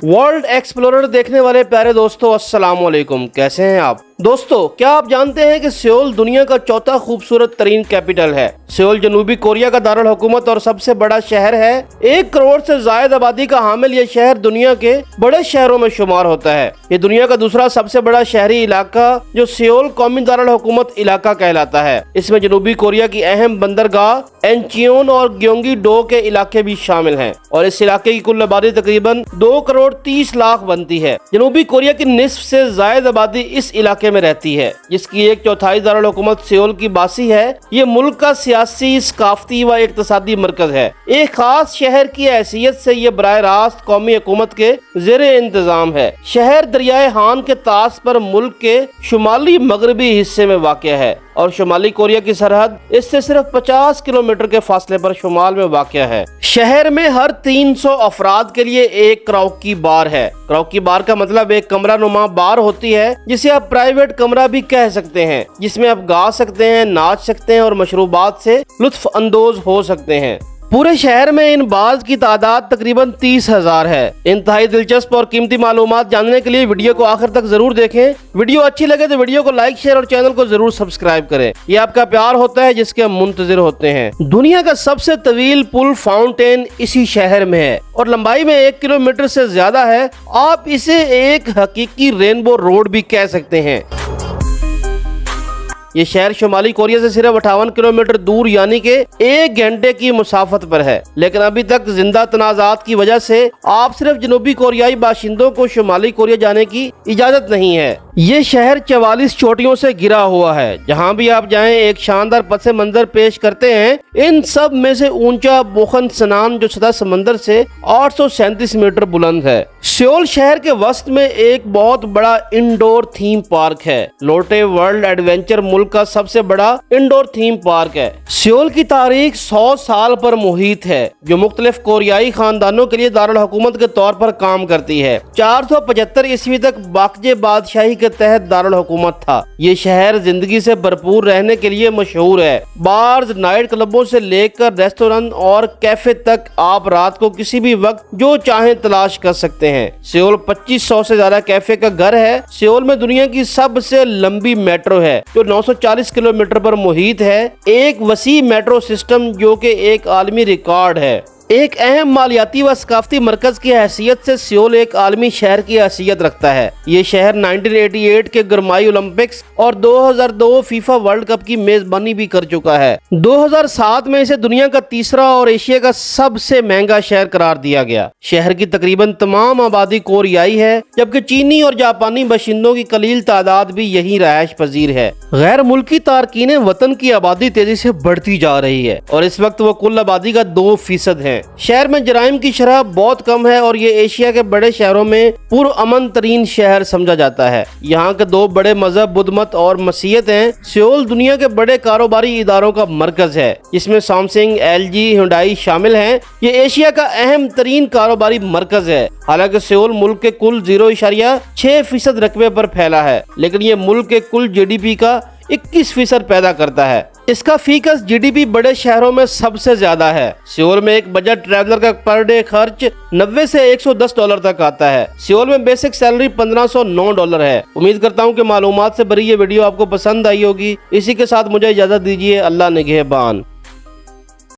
World explorer देखने वाले प्यारे दोस्तों, अस्सलाम वालेकुम। कैसे हैं आप दोस्तों? क्या आप जानते हैं कि सियोल दुनिया का चौथा खूबसूरत तरीन कैपिटल है। सियोल जनूबी कोरिया का दारुल हुकूमत और सबसे बड़ा शहर है। 1 करोड़ से ज्यादा आबादी का हामिल ये शहर दुनिया के बड़े शहरों में शुमार होता है। ये दुनिया का दूसरा सबसे बड़ा शहरी इलाका जो सियोल कौमी दारुल हुकूमत इलाका कहलाता है। इसमें जनूबी कोरिया की अहम बंदरगाह इंचियोन और ग्योंगी-डो के इलाके भी शामिल हैं और इस इलाके की कुल आबादी तकरीबन 2 करोड़ 30 लाख बनती है। जनूबी कोरिया की निस्फ से ज्यादा आबादी इस इलाके में रहती है, जिसकी 1/4 दारुल हुकूमत सियोल की बासी है। ये मुल्क का सियासी, सकाफती व इक्तसादी मरकज है। एक खास शहर की हैसियत से ये बराह रास्त कौमी हुकूमत के ज़ेरे इंतजाम है। शहर दरियाए हान के तास पर मुल्क के शुमाली मगरबी हिस्से में वाक़या है और शुमाली कोरिया की सरहद इससे सिर्फ 50 किलोमीटर के फासले पर शुमाल में वाक़या है। शहर में हर 300 अफराद के लिए एक कराओकी बार है। कराओकी बार का मतलब एक कमरा नुमा बार होती है, जिसे आप प्राइवेट कमरा भी कह सकते हैं, जिसमें आप गा सकते हैं, नाच सकते हैं और मशरूबात से लुत्फ अंदोज हो सकते हैं। पूरे शहर में इन बार्स की तादाद तकरीबन 30,000 है। इंतहाई दिलचस्प और कीमती मालूमात जानने के लिए वीडियो को आखिर तक जरूर देखें। वीडियो अच्छी लगे तो वीडियो को लाइक, शेयर और चैनल को जरूर सब्सक्राइब करें। ये आपका प्यार होता है जिसके हम मुंतजिर होते हैं। दुनिया का सबसे तवील पुल फाउंटेन इसी शहर में है और लंबाई में 1 किलोमीटर से ज्यादा है। आप इसे एक हकीकी रेनबो रोड भी कह सकते हैं। ये शहर शुमाली कोरिया से सिर्फ 58 किलोमीटर दूर यानी कि 1 घंटे की मुसाफत पर है, लेकिन अभी तक जिंदा तनाजात की वजह से आप सिर्फ जनूबी कोरियाई बाशिंदों को शुमाली कोरिया जाने की इजाजत नहीं है। ये शहर 44 चोटियों से घिरा हुआ है। जहाँ भी आप जाएं एक शानदार पस मंजर पेश करते हैं। इन सब में से ऊंचा बोखन सनान जो सतह समंदर से 837 मीटर बुलंद है। सियोल शहर के वस्त में एक बहुत बड़ा इंडोर थीम पार्क है। लोटे वर्ल्ड एडवेंचर मुल्क का सबसे बड़ा इंडोर थीम पार्क है। सियोल की तारीख 100 साल पर मुहित है, जो मुख्तलिफ कोरियाई खानदानों के लिए दारुल हुकूमत के तौर पर काम करती है। 475 ईस्वी तक बाकजे बादशाही के तहत दारुल हुकूमत था। ये शहर जिंदगी से भरपूर रहने के लिए मशहूर है। बार्स, नाइट क्लबों से लेकर रेस्टोरेंट और कैफे तक आप रात को किसी भी वक्त जो चाहें तलाश कर सकते हैं। सियोल 2500 से ज्यादा कैफे का घर है। सियोल में दुनिया की सबसे लंबी मेट्रो है जो 940 किलोमीटर पर मुहित है। एक वसी मेट्रो सिस्टम जो कि एक आलमी रिकॉर्ड है। एक अहम मालियाती व सकाफती मरकज की हैसियत से सियोल एक आलमी शहर की हैसियत रखता है। ये शहर 1988 के गरमाई ओलंपिक्स और 2002 फीफा वर्ल्ड कप की मेजबानी भी कर चुका है। 2007 में इसे दुनिया का तीसरा और एशिया का सबसे महंगा शहर करार दिया गया। शहर की तकरीबन तमाम आबादी कोरियाई है, जबकि चीनी और जापानी बाशिंदों की कलील तादाद भी यही रहायश पजीर है। गैर मुल्की तारकीन वतन की आबादी तेजी से बढ़ती जा रही है और इस वक्त वो कुल आबादी का 2% है। शहर में जराइम की शरह बहुत कम है और ये एशिया के बड़े शहरों में पुरअमन तरीन शहर समझा जाता है। यहाँ के 2 बड़े मजहब बुद्ध मत और मसीहत हैं। सियोल दुनिया के बड़े कारोबारी इदारों का मरकज है, जिसमें सैमसंग, LG, हुंडई शामिल हैं। ये एशिया का अहम तरीन कारोबारी मरकज है। हालांकि सियोल मुल्क के कुल 0.6% रकबे पर फैला है, लेकिन ये मुल्क के कुल GDP का 21% पैदा करता है। इसका फीकस GDP बड़े शहरों में सबसे ज्यादा है। सियोल में एक बजट ट्रैवलर का पर डे खर्च 90 से 110 डॉलर तक आता है। सियोल में बेसिक सैलरी 1509 डॉलर है। उम्मीद करता हूँ कि मालूमात से भरी ये वीडियो आपको पसंद आई होगी। इसी के साथ मुझे इजाजत दीजिए। अल्लाह निगहबान।